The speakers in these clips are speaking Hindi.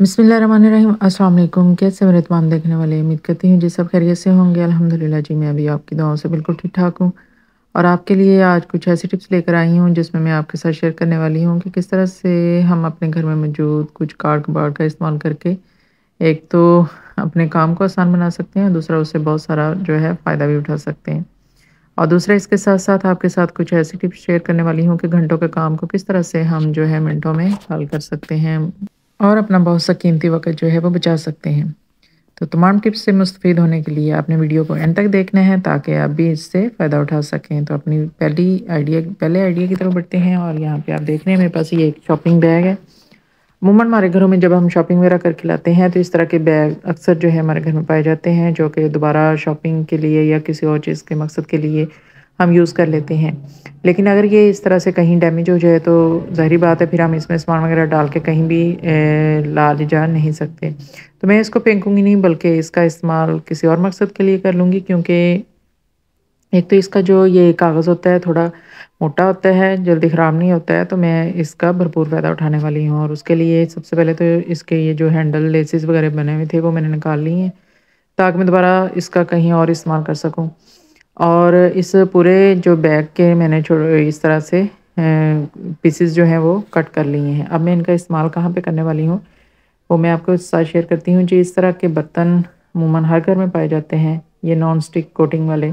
बिस्मिल्लाहिर्रहमानिर्रहीम। अस्सलाम वालेकुम। कैसे मेरे तमाम देखने वाले, उम्मीद करती हूँ जी सब खैरियत से होंगे। अल्हम्दुलिल्लाह जी मैं भी आपकी दुआओं से बिल्कुल ठीक ठाक हूँ और आपके लिए आज कुछ ऐसी टिप्स लेकर आई हूँ जिसमें मैं आपके साथ शेयर करने वाली हूँ कि किस तरह से हम अपने घर में मौजूद कुछ कार्ड कबाड़ का इस्तेमाल करके एक तो अपने काम को आसान बना सकते हैं, दूसरा उससे बहुत सारा जो है फ़ायदा भी उठा सकते हैं। और दूसरा इसके साथ-साथ आपके साथ कुछ ऐसी टिप्स शेयर करने वाली हूँ कि घंटों के काम को किस तरह से हम जो है मिनटों में हल कर सकते हैं और अपना बहुत सा कीमती वक़्त जो है वो बचा सकते हैं। तो तमाम टिप्स से मुस्तफ़ीद होने के लिए आपने वीडियो को एंड तक देखना है ताकि आप भी इससे फ़ायदा उठा सकें। तो अपनी पहले आइडिया की तरफ बढ़ते हैं और यहाँ पे आप देख रहे हैं मेरे पास ये एक शॉपिंग बैग है। अमूमन हमारे घरों में जब हम शॉपिंग वगैरह करके लाते हैं तो इस तरह के बैग अक्सर जो है हमारे घर में पाए जाते हैं जो कि दोबारा शॉपिंग के लिए या किसी और चीज़ के मकसद के लिए हम यूज़ कर लेते हैं। लेकिन अगर ये इस तरह से कहीं डैमेज हो जाए तो ज़ाहिर बात है फिर हम इसमें सामान वगैरह डाल के कहीं भी ला ले जा नहीं सकते। तो मैं इसको फेंकूँगी नहीं बल्कि इसका इस्तेमाल किसी और मकसद के लिए कर लूँगी क्योंकि एक तो इसका जो ये कागज़ होता है थोड़ा मोटा होता है, जल्दी ख़राब नहीं होता है, तो मैं इसका भरपूर फ़ायदा उठाने वाली हूँ और उसके लिए सबसे पहले तो इसके ये जो हैंडल लेसेस वग़ैरह बने हुए थे वो मैंने निकाल लिए हैं, ताकि मैं दोबारा इसका कहीं और इस्तेमाल कर सकूँ। और इस पूरे जो बैग के मैंने इस तरह से पीसेस जो हैं वो कट कर लिए हैं। अब मैं इनका इस्तेमाल कहाँ पे करने वाली हूँ, वो मैं आपके साथ शेयर करती हूँ। जी, इस तरह के बर्तन अमूमन हर घर में पाए जाते हैं, ये नॉन स्टिक कोटिंग वाले।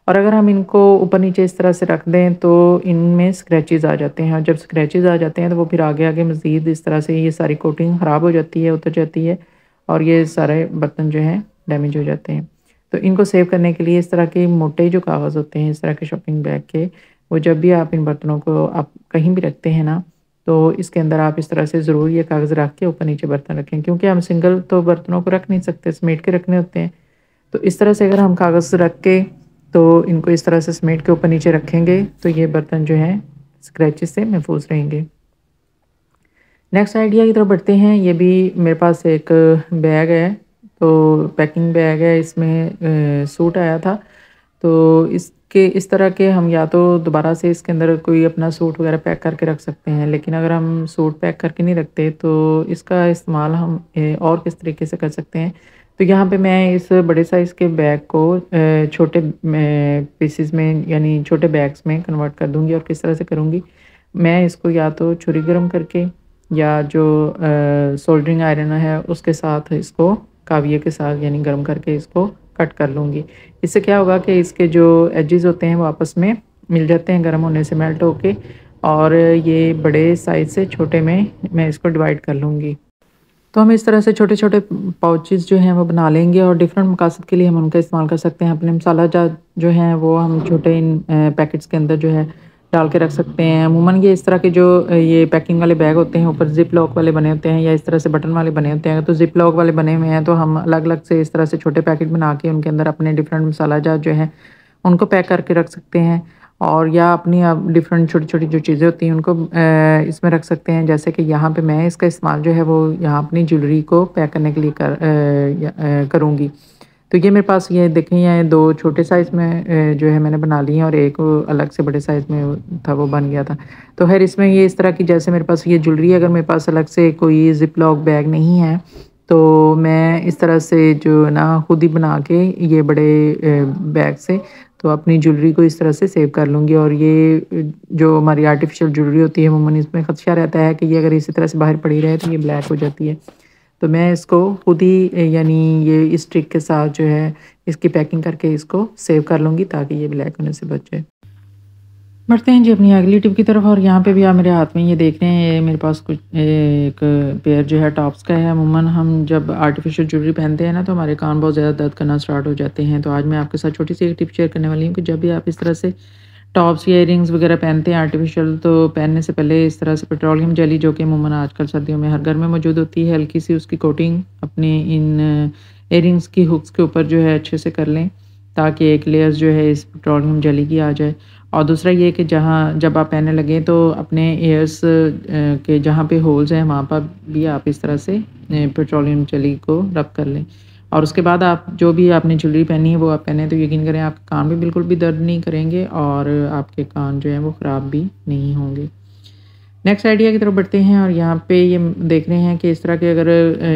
और अगर हम इनको ऊपर-नीचे इस तरह से रख दें तो इनमें स्क्रैचेज़ आ जाते हैं और जब स्क्रैचेज़ आ जाते हैं तो वो फिर आगे-आगे मज़ीद इस तरह से ये सारी कोटिंग ख़राब हो जाती है, उतर जाती है और ये सारे बर्तन जो हैं डैमेज हो जाते हैं। तो इनको सेव करने के लिए इस तरह के मोटे जो कागज़ होते हैं इस तरह के शॉपिंग बैग के, वो जब भी आप इन बर्तनों को आप कहीं भी रखते हैं ना, तो इसके अंदर आप इस तरह से ज़रूर ये कागज़ रख के ऊपर-नीचे बर्तन रखें क्योंकि हम सिंगल तो बर्तनों को रख नहीं सकते, समेट के रखने होते हैं। तो इस तरह से अगर हम कागज़ रख के तो इनको इस तरह से समेट के ऊपर नीचे रखेंगे तो ये बर्तन जो हैं स्क्रैचेस से महफूज रहेंगे। नेक्स्ट आइडिया की तरफ बढ़ते हैं। ये भी मेरे पास एक बैग है, तो पैकिंग बैग है, इसमें सूट आया था। तो इसके इस तरह के हम या तो दोबारा से इसके अंदर कोई अपना सूट वगैरह पैक करके रख सकते हैं, लेकिन अगर हम सूट पैक करके नहीं रखते तो इसका इस्तेमाल हम और किस तरीके से कर सकते हैं। तो यहाँ पे मैं इस बड़े साइज़ के बैग को छोटे पीसेस में यानी छोटे बैग्स में कन्वर्ट कर दूँगी और किस तरह से करूँगी, मैं इसको या तो छुरी गरम करके या जो सोल्डरिंग आयरन है उसके साथ इसको काविये के साथ यानी गरम करके इसको कट कर लूँगी। इससे क्या होगा कि इसके जो एजेस होते हैं वो आपस में मिल जाते हैं गर्म होने से मेल्ट होके और ये बड़े साइज़ से छोटे में मैं इसको डिवाइड कर लूँगी। तो हम इस तरह से छोटे-छोटे पाउचेज़ जो हैं वो बना लेंगे और डिफरेंट मकसद के लिए हम उनका इस्तेमाल कर सकते हैं। अपने मसाला जात जो हैं वो हम छोटे इन पैकेट्स के अंदर जो है डाल के रख सकते हैं। अमूमन ये इस तरह के जो ये पैकिंग वाले बैग होते हैं ऊपर ज़िप लॉक वाले बने होते हैं या इस तरह से बटन वाले बने होते हैं। तो ज़िप लॉक वाले बने हुए हैं तो हम अलग-अलग से इस तरह से छोटे पैकेट बना के उनके अंदर अपने डिफरेंट मसाला जात जो हैं उनको पैक करके रख सकते हैं। और या अपनी आप डिफरेंट छोटी-छोटी जो चीज़ें होती हैं उनको इसमें रख सकते हैं। जैसे कि यहाँ पे मैं इसका इस्तेमाल जो है वो यहाँ अपनी ज्वेलरी को पैक करने के लिए करूँगी। तो ये मेरे पास ये देखें ये 2 छोटे साइज़ में जो है मैंने बना ली हैं और एक अलग से बड़े साइज़ में था वो बन गया था। तो ख़ैर इसमें ये इस तरह की जैसे मेरे पास ये ज्वेलरी अगर मेरे पास अलग से कोई ज़िप लॉक बैग नहीं है, तो मैं इस तरह से जो ना खुद ही बना के ये बड़े बैग से तो अपनी ज्वेलरी को इस तरह से सेव कर लूँगी और ये जो हमारी आर्टिफ़िशियल ज्वेलरी होती है अमूमन इसमें ख़दशा रहता है कि ये अगर इसी तरह से बाहर पड़ी रहे तो ये ब्लैक हो जाती है। तो मैं इसको खुद ही यानी ये इस ट्रिक के साथ जो है इसकी पैकिंग करके इसको सेव कर लूँगी ताकि ये ब्लैक होने से बच जाए। बढ़ते हैं जी अपनी अगली टिप की तरफ और यहाँ पे भी आप मेरे हाथ में ये देख रहे हैं ये मेरे पास कुछ एक पेयर जो है टॉप्स का है। अमूमन हम जब आर्टिफिशियल ज्वेलरी पहनते हैं ना तो हमारे कान बहुत ज़्यादा दर्द करना स्टार्ट हो जाते हैं। तो आज मैं आपके साथ छोटी सी एक टिप शेयर करने वाली हूँ कि जब भी आप इस तरह से टॉप्स या इयररिंग्स वगैरह पहनते हैं आर्टिफिशियल तो पहनने से पहले इस तरह से पेट्रोलियम जेली जो कि अमूमन आजकल सर्दियों में हर घर में मौजूद होती है, हल्की सी उसकी कोटिंग अपने इन इयररिंग्स की हुक्स के ऊपर जो है अच्छे से कर लें ताकि एक लेयर्स जो है इस पेट्रोलियम जेली की आ जाए। और दूसरा ये कि जहाँ जब आप पहनने लगें तो अपने ईयर्स के जहाँ पे होल्स हैं वहाँ पर भी आप इस तरह से पेट्रोलियम जेली को रब कर लें। और उसके बाद आप जो भी आपने ज्वेलरी पहनी है वो आप पहने तो यकीन करें आपके कान भी बिल्कुल भी दर्द नहीं करेंगे और आपके कान जो हैं वो ख़राब भी नहीं होंगे। नेक्स्ट आइडिया की तरफ बढ़ते हैं और यहाँ पे ये देख रहे हैं कि इस तरह के अगर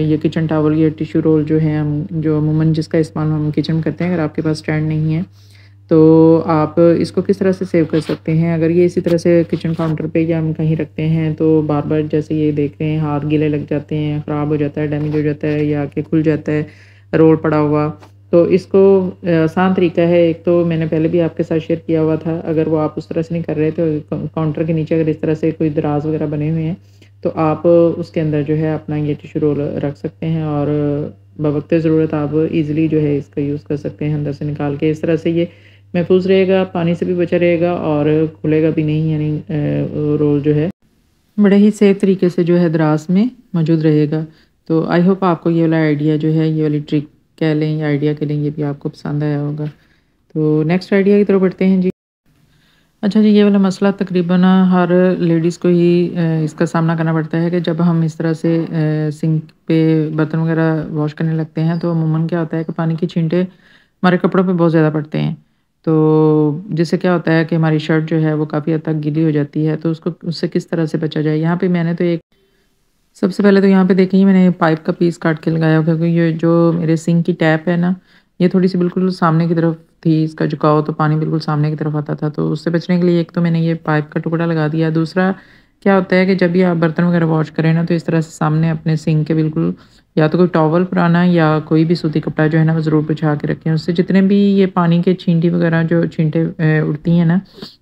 ये किचन टॉवल या टिश्यू रोल जो है हम जो अमूमन जिसका इस्तेमाल हम किचन में करते हैं, अगर आपके पास स्टैंड नहीं है तो आप इसको किस तरह से सेव कर सकते हैं। अगर ये इसी तरह से किचन काउंटर पे या हम कहीं रखते हैं तो बार बार जैसे ये देख रहे हैं हाथ गीले लग जाते हैं, ख़राब हो जाता है, डैमेज हो जाता है या कि खुल जाता है रोल पड़ा हुआ। तो इसको आसान तरीका है, एक तो मैंने पहले भी आपके साथ शेयर किया हुआ था, अगर वो आप उस तरह से नहीं कर रहे तो काउंटर के नीचे अगर इस तरह से कोई दराज वगैरह बने हुए हैं तो आप उसके अंदर जो है अपना ये टिश्यू रोल रख सकते हैं और बवक़्त ज़रूरत आप इजीली जो है इसका यूज़ कर सकते हैं अंदर से निकाल के। इस तरह से ये महफूज़ रहेगा, पानी से भी बचा रहेगा और खुलेगा भी नहीं, यानी रोल जो है बड़े ही सेफ तरीके से जो है दराज में मौजूद रहेगा। तो आई होप आपको ये वाला आइडिया जो है, ये वाली ट्रिक कह लें या आइडिया कह लें, ये भी आपको पसंद आया होगा। तो नेक्स्ट आइडिया की तरफ बढ़ते हैं जी। अच्छा जी, ये वाला मसला तकरीबन हर लेडीज़ को ही इसका सामना करना पड़ता है कि जब हम इस तरह से सिंक पे बर्तन वगैरह वॉश करने लगते हैं तो अमूमन क्या होता है कि पानी की छींटे हमारे कपड़ों पे बहुत ज़्यादा पड़ते हैं। तो जिससे क्या होता है कि हमारी शर्ट जो है वो काफ़ी हद तक गीली हो जाती है, तो उसको उससे किस तरह से बचा जाए। यहाँ पे मैंने तो एक सबसे पहले तो यहाँ पे देखिए मैंने पाइप का पीस काट के लगाया, क्योंकि ये जो मेरे सिंक की टैप है ना, ये थोड़ी-सी बिल्कुल सामने की तरफ थी, इसका झुकाव तो पानी बिल्कुल सामने की तरफ आता था। तो उससे बचने के लिए एक तो मैंने ये पाइप का टुकड़ा लगा दिया। दूसरा क्या होता है कि जब भी आप बर्तन वगैरह वॉश करें ना, तो इस तरह से सामने अपने सिंक के बिल्कुल या तो कोई टॉवल पुराना या कोई भी सूती कपड़ा जो है ना, वो ज़रूर बिछा के रखें। उससे जितने भी ये पानी के छींटी वगैरह जो छींटे उड़ती हैं ना,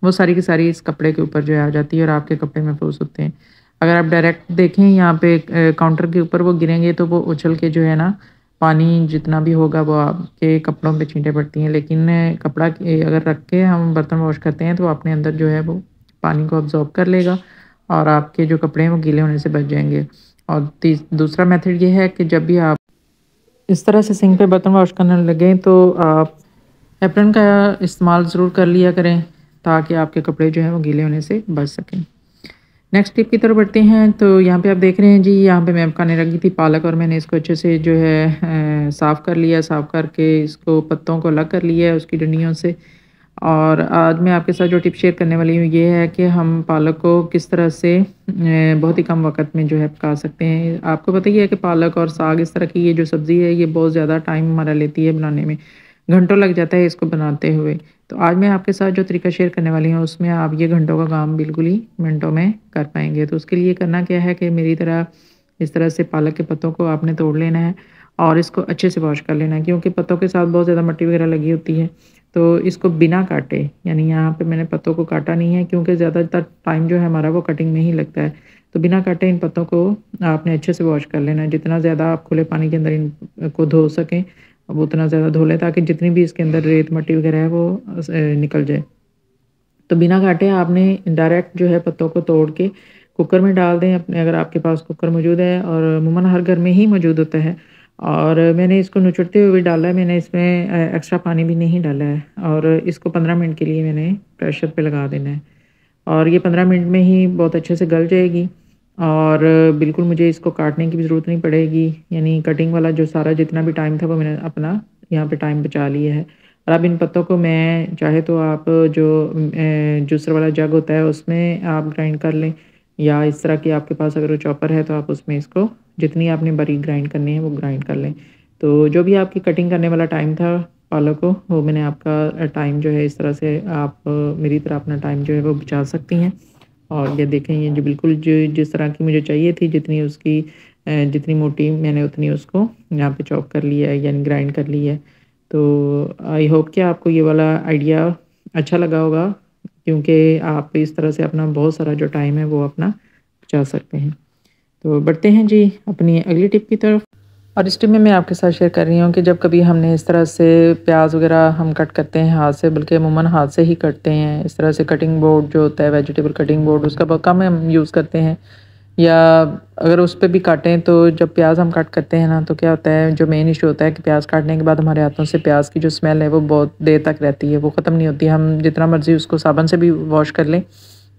वो सारी की सारी इस कपड़े के ऊपर जो है आ जाती है और आपके कपड़े महफूज़ होते हैं। अगर आप डायरेक्ट देखें यहाँ पे काउंटर के ऊपर वो गिरेंगे तो वो उछल के जो है ना, पानी जितना भी होगा वो आपके कपड़ों पे छींटे पड़ती हैं। लेकिन कपड़ा अगर रख के हम बर्तन वॉश करते हैं तो अपने अंदर जो है वो पानी को अब्ज़ॉर्ब कर लेगा और आपके जो कपड़े हैं वो गीले होने से बच जाएँगे। और दूसरा मेथड ये है कि जब भी आप इस तरह से सिंक पे बर्तन वॉश करने लगें तो आप एप्रन का इस्तेमाल ज़रूर कर लिया करें, ताकि आपके कपड़े जो हैं वो गीले होने से बच सकें। नेक्स्ट टिप की तरफ बढ़ते हैं। तो यहाँ पे आप देख रहे हैं जी, यहाँ पे मैं पकाने रख दी थी पालक और मैंने इसको अच्छे से जो है साफ़ कर लिया। साफ़ करके इसको पत्तों को अलग कर लिया है उसकी डंडियों से। और आज मैं आपके साथ जो टिप शेयर करने वाली हूँ ये है कि हम पालक को किस तरह से बहुत ही कम वक़्त में जो है पका सकते हैं। आपको पता ही है कि पालक और साग इस तरह की ये जो सब्ज़ी है ये बहुत ज़्यादा टाइम हमारा लेती है बनाने में, घंटों लग जाता है इसको बनाते हुए। तो आज मैं आपके साथ जो तरीका शेयर करने वाली हूँ उसमें आप ये घंटों का काम बिल्कुल ही मिनटों में कर पाएँगे। तो उसके लिए करना क्या है कि मेरी तरह इस तरह से पालक के पत्तों को आपने तोड़ लेना है और इसको अच्छे से वॉश कर लेना है, क्योंकि पत्तों के साथ बहुत ज़्यादा मिट्टी वगैरह लगी होती है। तो इसको बिना काटे, यानी यहाँ पे मैंने पत्तों को काटा नहीं है क्योंकि ज़्यादातर टाइम जो है हमारा वो कटिंग में ही लगता है। तो बिना काटे इन पत्तों को आपने अच्छे से वॉश कर लेना है। जितना ज़्यादा आप खुले पानी के अंदर इनको धो सकें अब उतना ज़्यादा धो लें, ताकि जितनी भी इसके अंदर रेत मट्टी वगैरह है वो निकल जाए। तो बिना काटे आपने डायरेक्ट जो है पत्तों को तोड़ के कुकर में डाल दें अपने, अगर आपके पास कुकर मौजूद है, और अमूमन हर घर में ही मौजूद होता है। और मैंने इसको नुचड़ते हुए भी डाला है, मैंने इसमें एक्स्ट्रा पानी भी नहीं डाला है। और इसको 15 मिनट के लिए मैंने प्रेशर पे लगा देना है और ये 15 मिनट में ही बहुत अच्छे से गल जाएगी और बिल्कुल मुझे इसको काटने की भी ज़रूरत नहीं पड़ेगी। यानी कटिंग वाला जो सारा जितना भी टाइम था वो मैंने अपना यहाँ पे टाइम बचा लिया है। और अब इन पत्तों को मैं चाहे तो आप जो जूसर वाला जग होता है उसमें आप ग्राइंड कर लें, या इस तरह की आपके पास अगर वो चॉपर है तो आप उसमें इसको जितनी आपने बारीक ग्राइंड करनी है वो ग्राइंड कर लें। तो जो भी आपकी कटिंग करने वाला टाइम था पालक को, वो मैंने आपका टाइम जो है इस तरह से आप मेरी तरह अपना टाइम जो है वो बचा सकती हैं। और ये देखें, ये जो बिल्कुल जो जिस तरह की मुझे चाहिए थी, जितनी उसकी जितनी मोटी मैंने उतनी उसको यहाँ पे चॉप कर लिया है, यानी ग्राइंड कर ली है। तो आई होप कि आपको ये वाला आइडिया अच्छा लगा होगा, क्योंकि आप इस तरह से अपना बहुत सारा जो टाइम है वो अपना बचा सकते हैं। तो बढ़ते हैं जी अपनी अगली टिप की तरफ। और इस टिप में मैं आपके साथ शेयर कर रही हूँ कि जब कभी हमने इस तरह से प्याज वगैरह हम कट करते हैं हाथ से, बल्कि अमूमन हाथ से ही कटते हैं, इस तरह से कटिंग बोर्ड जो होता है वेजिटेबल कटिंग बोर्ड उसका बहुत कम हम यूज़ करते हैं, या अगर उस पे भी काटें तो जब प्याज हम कट करते हैं ना, तो क्या होता है, जो मेन इशू होता है कि प्याज काटने के बाद हमारे हाथों से प्याज की जो स्मेल है वो बहुत देर तक रहती है, वो ख़त्म नहीं होती। हम जितना मर्ज़ी उसको साबुन से भी वॉश कर लें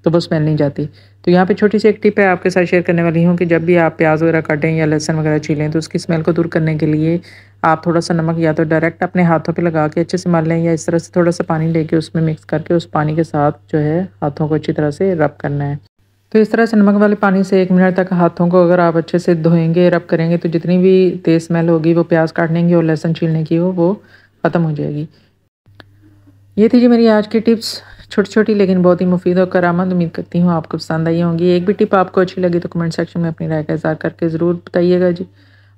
तो वो स्मेल नहीं जाती। तो यहाँ पे छोटी सी एक टिप है आपके साथ शेयर करने वाली हूँ कि जब भी आप प्याज वगैरह काटें या लहसुन वगैरह छीलें तो उसकी स्मेल को दूर करने के लिए आप थोड़ा सा नमक या तो डायरेक्ट अपने हाथों पे लगा के अच्छे से मल लें, या इस तरह से थोड़ा सा पानी लेके उसमें मिक्स करके उस पानी के साथ जो है हाथों को अच्छी तरह से रब करना है। तो इस तरह से नमक वाले पानी से 1 मिनट तक हाथों को अगर आप अच्छे से धोएंगे, रब करेंगे, तो जितनी भी तेज़ स्मेल होगी वो प्याज काटने की और लहसुन छीलने की वो ख़त्म हो जाएगी। ये थी जी मेरी आज की टिप्स, छोटी-छोटी लेकिन बहुत ही मुफ़ीद और कारआमद। उम्मीद करती हूँ आपको पसंद आई होंगी। एक भी टिप आपको अच्छी लगी तो कमेंट सेक्शन में अपनी राय का इज़हार करके ज़रूर बताइएगा जी।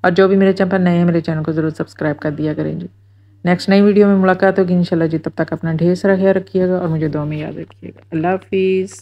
और जो भी मेरे चैनल पर नए हैं, मेरे चैनल को ज़रूर सब्सक्राइब कर दिया करें जी। नेक्स्ट नई वीडियो में मुलाकात होगी इंशाल्लाह जी। तब तक अपना ढेर सारा ख्याल रखिएगा और मुझे दुआ में याद रखिएगा। अल्लाह हाफ़िज़।